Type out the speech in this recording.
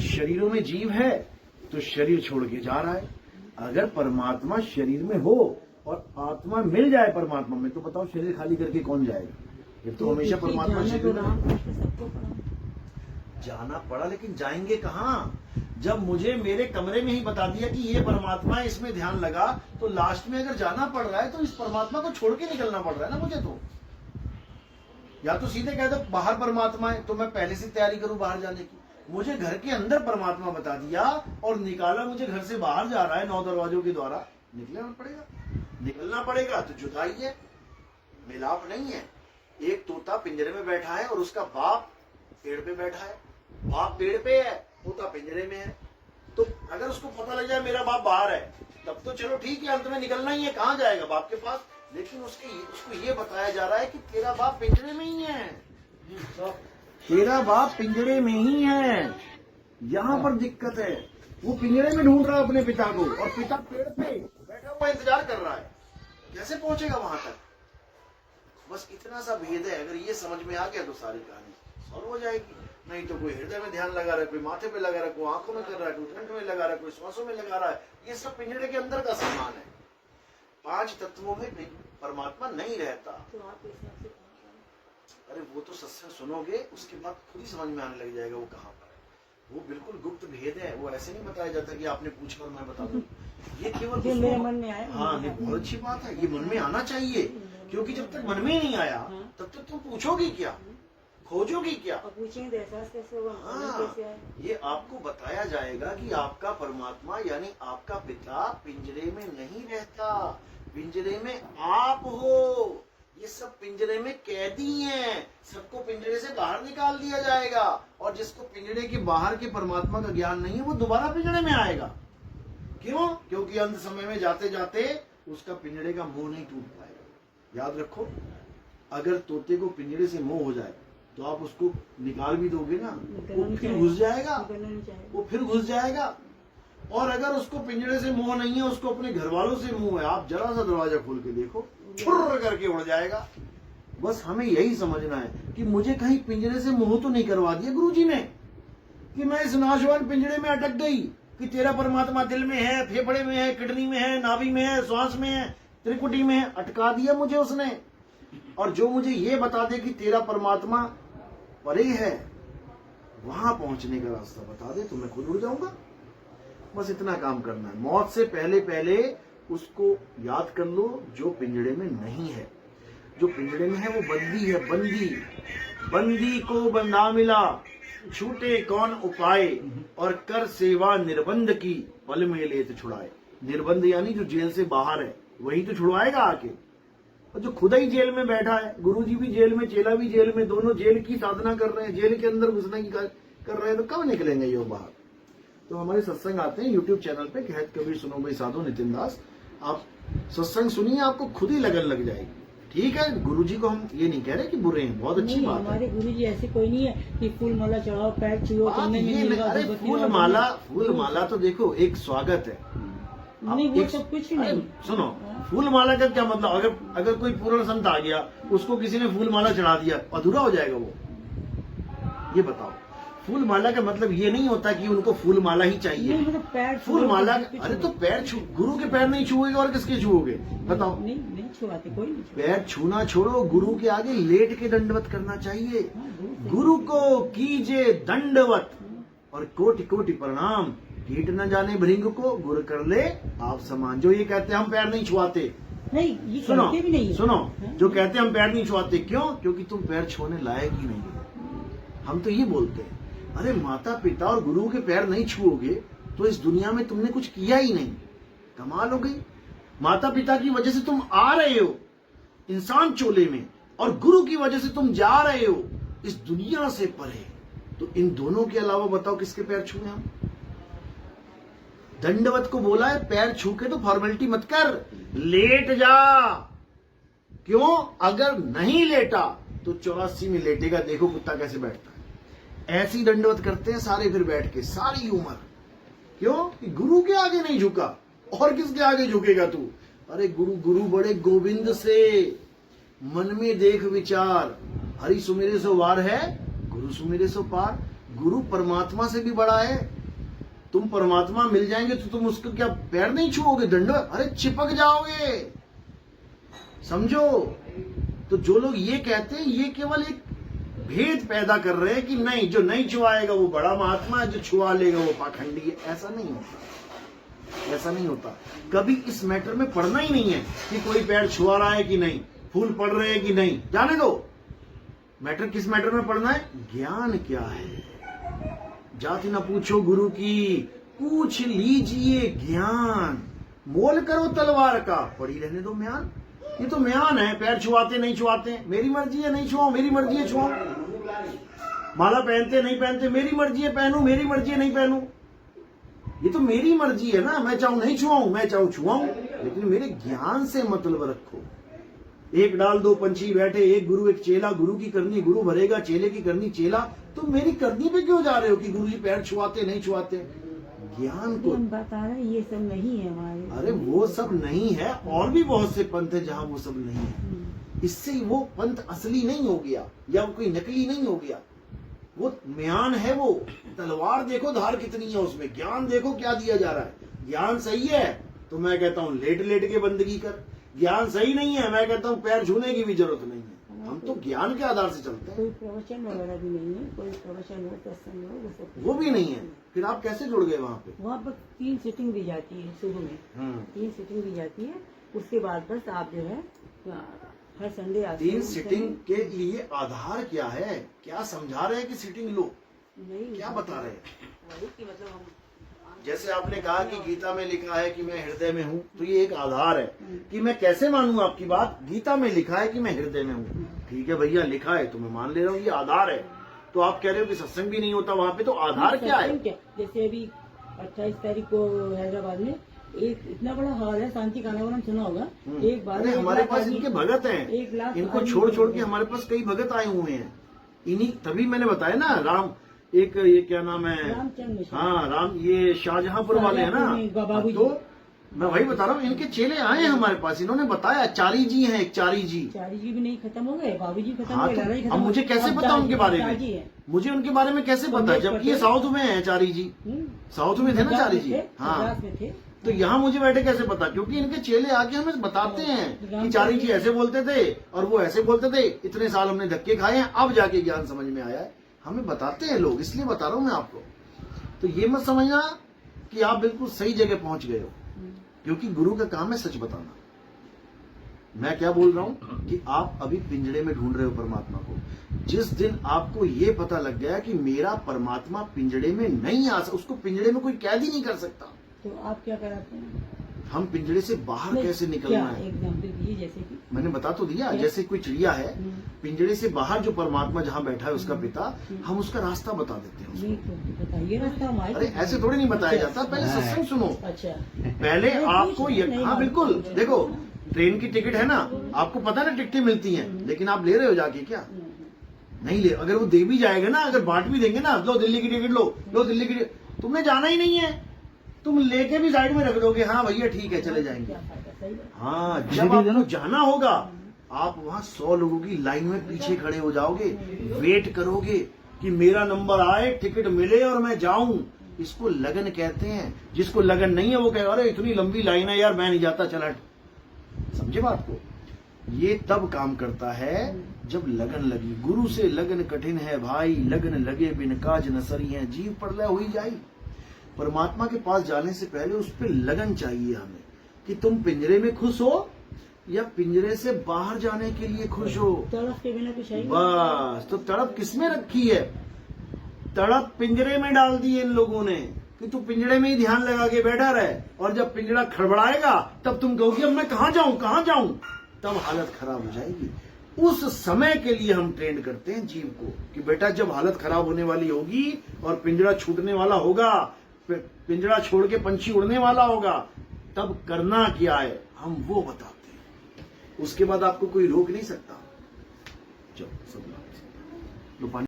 शरीरों में जीव है तो शरीर छोड़ के जा रहा है। अगर परमात्मा शरीर में हो और आत्मा मिल जाए परमात्मा में, तो बताओ शरीर खाली करके कौन जाएगा? ये तो हमेशा परमात्मा शरीर में जाना पड़ा, लेकिन जाएंगे कहाँ? जब मुझे मेरे कमरे में ही बता दिया कि ये परमात्मा है, इसमें ध्यान लगा, तो लास्ट में अगर जाना पड़ रहा है तो इस परमात्मा को छोड़ के निकलना पड़ रहा है ना मुझे। तो या तो सीधे कह दो बाहर परमात्मा है तो मैं पहले से तैयारी करूं बाहर जाने की। मुझे घर के अंदर परमात्मा बता दिया और निकाला मुझे घर से बाहर जा रहा है 9 दरवाजों के द्वारा, निकलना पड़ेगा, निकलना पड़ेगा। तो जुदाई है, मिलाप नहीं है। एक तोता पिंजरे में बैठा है और उसका बाप पेड़ पे बैठा है। बाप पेड़ पे है, तोता पिंजरे में है। तो अगर उसको पता लग जाए मेरा बाप बाहर है, तब तो चलो ठीक है, अंत में निकलना ही है, कहाँ जाएगा बाप के पास। लेकिन उसको ये बताया जा रहा है कि तेरा बाप पिंजरे में ही है, तेरा बाप पिंजरे में ही है। यहाँ पर दिक्कत है, वो पिंजरे में ढूंढ रहा है अपने पिता को और पिता पेड़ पे बैठा हुआ इंतजार कर रहा है, कैसे पहुंचेगा वहां तक? बस इतना सा भेद है। अगर ये समझ में आ गया तो सारी कहानी सॉल्व हो जाएगी। नहीं तो कोई हृदय में ध्यान लगा रहा है, कोई माथे पे लगा रहा है, कोई आंखों में कर रहा है, कोई कंठ में लगा रहा है, कोई श्वासों में लगा रहा है। ये सब पिंजरे के अंदर का सामान है। 5 तत्वों में परमात्मा नहीं रहता। अरे वो तो सत्संग सुनोगे उसके बाद खुद ही समझ में आने लग जाएगा वो कहाँ पर है। वो बिल्कुल गुप्त भेद है, वो ऐसे नहीं बताया जाता कि आपने पूछा और मैं बता दूं। ये केवल मेरे मन में आया। हाँ, नहीं, बहुत अच्छी बात है, ये मन में आना चाहिए। क्योंकि जब तक मन में नहीं आया तब तक तुम पूछोगी क्या, खोजोगी क्या? पूछेंगे एहसास कैसे होगा? हाँ, ये आपको बताया जाएगा कि आपका परमात्मा यानी आपका पिता पिंजरे में नहीं रहता, पिंजरे में आप हो। ये सब पिंजरे में कैदी हैं, सबको पिंजरे से बाहर निकाल दिया जाएगा। और जिसको पिंजरे के बाहर के परमात्मा का ज्ञान नहीं है वो दोबारा पिंजरे में आएगा। क्यों? क्योंकि अंत समय में जाते जाते उसका पिंजरे का मोह नहीं टूट पाएगा। याद रखो, अगर तोते को पिंजरे से मोह हो जाए तो आप उसको निकाल भी दोगे ना, वो फिर घुस जाएगा, वो फिर घुस जाएगा। और अगर उसको पिंजरे से मोह नहीं है, उसको अपने घर वालों से मोह है, आप जरा सा दरवाजा खोल के देखो, छुर्र करके उड़ जाएगा। बस हमें यही समझना है कि मुझे कहीं पिंजरे से मोह तो नहीं करवा दिया गुरुजी ने, कि मैं इस नाशवान पिंजरे में अटक गई कि तेरा परमात्मा दिल में है, फेफड़े में है, किडनी में है, नाभि में है, श्वास में है, त्रिकुटी में है। अटका दिया मुझे उसने। और जो मुझे ये बता दे कि तेरा परमात्मा परे है, वहां पहुंचने का रास्ता बता दे तो मैं खुद उड़ जाऊंगा। बस इतना काम करना है। मौत से पहले पहले उसको याद कर लो जो पिंजड़े में नहीं है। जो पिंजड़े में है वो बंदी है, बंदी। बंदी को बंदा मिला, छूटे कौन उपाय, और कर सेवा निर्बंध की, पल में लेत छुड़ाए। निर्बंध यानी जो जेल से बाहर है वही तो छुड़वाएगा आके। और जो खुदा ही जेल में बैठा है, गुरुजी भी जेल में, चेला भी जेल में, दोनों जेल की साधना कर रहे हैं, जेल के अंदर घुसने की कर रहे हैं, तो कब निकलेंगे ये बाहर? तो हमारे सत्संग आते हैं यूट्यूब चैनल पे, कहत कबीर सुनो भाई साधु नितिन दास। आप सत्संग सुनिए, आपको खुद ही लगन लग जाएगी। ठीक है, गुरुजी को हम ये नहीं कह रहे कि बुरे हैं, बहुत अच्छी बात है। हमारे गुरुजी ऐसे कोई नहीं है कि फूल माला चढ़ाओ, पैर छुओ, अरे फूल माला तो देखो एक स्वागत है। नहीं, वो सब कुछ नहीं। सुनो, फूल माला का क्या मतलब? अगर कोई पूर्ण संत आ गया, उसको किसी ने फूल माला चढ़ा दिया, अधूरा हो जाएगा वो? ये बताओ। फूल माला का मतलब ये नहीं होता कि उनको फूल माला ही चाहिए। मतलब पैर फूल माला, अरे तो पैर छू, गुरु के पैर नहीं छुओगे और किसके छुओगे बताओ? नहीं छुआते, कोई नहीं। पैर छूना छोड़ो, गुरु के आगे लेट के दंडवत करना चाहिए। गुरु को कीजिए दंडवत और कोटि कोटि प्रणाम, कीट न जाने भृंग को गुरु कर ले आप समान। जो ये कहते हैं हम पैर नहीं छुआते, नहीं, ये सुनो कहते भी नहीं। सुनो, जो कहते हैं हम पैर नहीं छुआते, क्यों? क्योंकि तुम पैर छूने लायक ही नहीं हो। हम तो ये बोलते हैं, अरे माता पिता और गुरु के पैर नहीं छुओगे तो इस दुनिया में तुमने कुछ किया ही नहीं। कमाल हो गई। माता पिता की वजह से तुम आ रहे हो इंसान चोले में, और गुरु की वजह से तुम जा रहे हो इस दुनिया से परे। तो इन दोनों के अलावा बताओ किसके पैर छुए हम? दंडवत को बोला है, पैर छू के तो फॉर्मेलिटी मत कर, लेट जा। क्यों? अगर नहीं लेटा तो 84 में लेटेगा। देखो कुत्ता कैसे बैठता है। ऐसी दंडवत करते हैं सारे फिर बैठ के सारी उम्र। क्यों? कि गुरु के आगे नहीं झुका, और किसके आगे झुकेगा तू? अरे गुरु गुरु बड़े गोविंद से, मन में देख विचार, हरि सुमेरे सो वार है, गुरु सुमेरे सो पार। गुरु परमात्मा से भी बड़ा है। तुम परमात्मा मिल जाएंगे तो तुम उसको क्या पैर नहीं छुओगे, दंडवत, अरे चिपक जाओगे, समझो। तो जो लोग ये कहते हैं ये केवल एक भेद पैदा कर रहे हैं कि नहीं, जो नहीं छुआएगा वो बड़ा महात्मा है, जो छुआ लेगा वो पाखंडी है। ऐसा नहीं होता, ऐसा नहीं होता। कभी इस मैटर में पढ़ना ही नहीं है कि कोई पैर छुआ रहा है कि नहीं, फूल पड़ रहे हैं कि नहीं, जाने दो। मैटर किस मैटर में पढ़ना है, ज्ञान क्या है। जाति न पूछो गुरु की, पूछ लीजिए ज्ञान। मोल करो तलवार का, पड़ी रहने दो म्यान। ये तो म्यान है, पैर छुआते नहीं छुआते, मेरी मर्जी है नहीं छुआऊं, मेरी मर्जी है छुआऊं। माला पहनते नहीं पहनते, मेरी मर्जी है पहनूं, मेरी मर्जी है नहीं पहनूं। ये तो मेरी मर्जी है ना, मैं चाहूं नहीं छुआऊं, मैं चाहूं छुआऊं, लेकिन मेरे ज्ञान से मतलब रखो। एक डाल दो पंछी बैठे, एक गुरु एक चेला, गुरु की करनी गुरु भरेगा, चेले की करनी चेला। तुम मेरी करनी पे क्यों जा रहे हो कि गुरु जी पैर छुआते नहीं छुआते। ज्ञान को हम बता रहे हैं ये सब नहीं है हमारे। अरे वो सब नहीं है, और भी बहुत से पंथ है जहाँ वो सब नहीं है। इससे वो पंथ असली नहीं हो गया या वो कोई नकली नहीं हो गया, वो म्यान है। वो तलवार देखो धार कितनी है उसमें, ज्ञान देखो क्या दिया जा रहा है। ज्ञान सही है तो मैं कहता हूँ लेट लेट के बंदगी कर, ज्ञान सही नहीं है मैं कहता हूँ पैर छूने की भी जरूरत नहीं है। हम तो ज्ञान के आधार से चलते हैं। कोई प्रवचन वगैरह भी नहीं है, कोई प्रवचन हो सत्संग हो वो सब वो भी नहीं है। फिर आप कैसे जुड़ गए वहाँ पे? वहाँ पर 3 सीटिंग दी जाती है शुरू में, 3 सीटिंग दी जाती है। उसके बाद बस आप जो है हर संडे आते 3 सीटिंग के लिए आधार क्या है, क्या समझा रहे हैं कि सीटिंग लो, नहीं क्या बता रहे हैं? वही कि मतलब हम जैसे आपने कहा कि गीता में लिखा है कि मैं हृदय में हूँ, तो ये एक आधार है कि मैं कैसे मानूं आपकी बात। गीता में लिखा है कि मैं हृदय में हूँ, ठीक है भैया लिखा है तो मैं मान ले रहा हूँ, ये आधार है। तो आप कह रहे हो कि सत्संग भी नहीं होता वहाँ पे, तो आधार क्या है? जैसे अभी 28 तारीख को हैदराबाद में एक इतना बड़ा हॉल है, शांति कानावरम सुना होगा। एक बार अरे हमारे पास इनके भगत हैं, 1 लाख इनको छोड़ छोड़ के हमारे पास कई भगत आए हुए हैं। इन्हीं तभी मैंने बताया ना, राम एक ये क्या नाम है, रामचंद्र मिश्र। हाँ राम, ये शाहजहांपुर वाले हैं ना। बाबूजी। तो मैं वही बता रहा हूँ, इनके चेले आए हैं हमारे पास, इन्होंने बताया। चारी जी हैं, एक चारी जी भी नहीं खत्म हो गए, बाबूजी खत्म हाँ, हो तो गए। अब मुझे कैसे पता उनके बारे में, मुझे उनके बारे में कैसे पता है, जबकि ये साउथ में है चारी जी, साउथ में थे ना चारी जी। हाँ तो यहाँ मुझे बैठे कैसे पता, क्योंकि इनके चेले आके हमें बताते हैं कि चारी जी ऐसे बोलते थे और वो ऐसे बोलते थे। इतने साल हमने धक्के खाए हैं, अब जाके ज्ञान समझ में आया है। हमें बताते हैं लोग, इसलिए बता रहा हूँ मैं आपको। तो ये मत समझना कि आप बिल्कुल सही जगह पहुंच गए हो, क्योंकि गुरु का काम है सच बताना। मैं क्या बोल रहा हूं कि आप अभी पिंजड़े में ढूंढ रहे हो परमात्मा को। जिस दिन आपको ये पता लग गया कि मेरा परमात्मा पिंजड़े में नहीं आ सकता, उसको पिंजड़े में कोई कैद ही नहीं कर सकता, तो आप क्या कराते हैं? हम पिंजड़े से बाहर कैसे निकलना है, एग्जाम्पल दीजिए। जैसे कि मैंने बता तो दिया। जैसे कोई चिड़िया है, पिंजड़े से बाहर जो परमात्मा जहाँ बैठा है उसका पिता, हम उसका रास्ता बता देते हैं उसको। बताइए रास्ता हमारे। अरे ऐसे थोड़ी नहीं बताया जाता, पहले सत्संग सुनो। अच्छा, पहले आपको हाँ बिल्कुल, देखो ट्रेन की टिकट है ना, आपको पता है ना टिकटें मिलती हैं, लेकिन आप ले रहे हो जाके क्या? नहीं ले। अगर वो दे भी जाएगा ना, अगर बांट भी देंगे ना, लो दिल्ली की टिकट, लो दिल्ली की टिकट, तुमने जाना ही नहीं है, तुम लेके भी साइड में रख दोगे, हाँ भैया ठीक है चले जाएंगे। हाँ, जब आपको जाना होगा आप वहाँ 100 लोगों की लाइन में पीछे खड़े हो जाओगे, वेट करोगे कि मेरा नंबर आए, टिकट मिले और मैं जाऊं। इसको लगन कहते हैं। जिसको लगन नहीं है वो कहे अरे इतनी लंबी लाइन है यार, मैं नहीं जाता, चल हट। समझे बात को? ये तब काम करता है जब लगन लगी। गुरु से लगन कठिन है भाई, लगन लगे बिन काज न सरी है, जीव प्रलय हुई जाई। परमात्मा के पास जाने से पहले उस पर लगन चाहिए हमें, कि तुम पिंजरे में खुश हो या पिंजरे से बाहर जाने के लिए खुश हो। तड़प के बिना कुछ है बस, तो तड़प किसमें रखी है? तड़प पिंजरे में डाल दी इन लोगों ने कि तू पिंजरे में ही ध्यान लगा के बैठा रहे, और जब पिंजरा खड़बड़ाएगा तब तुम कहोगे अब मैं कहाँ जाऊं, तब हालत खराब हो जाएगी। उस समय के लिए हम ट्रेन करते हैं जीव को कि बेटा जब हालत खराब होने वाली होगी और पिंजरा छूटने वाला होगा, पिंजरा छोड़ के पंछी उड़ने वाला होगा, तब करना क्या है हम वो बताते हैं। उसके बाद आपको कोई रोक नहीं सकता। चलो सब लोग पानी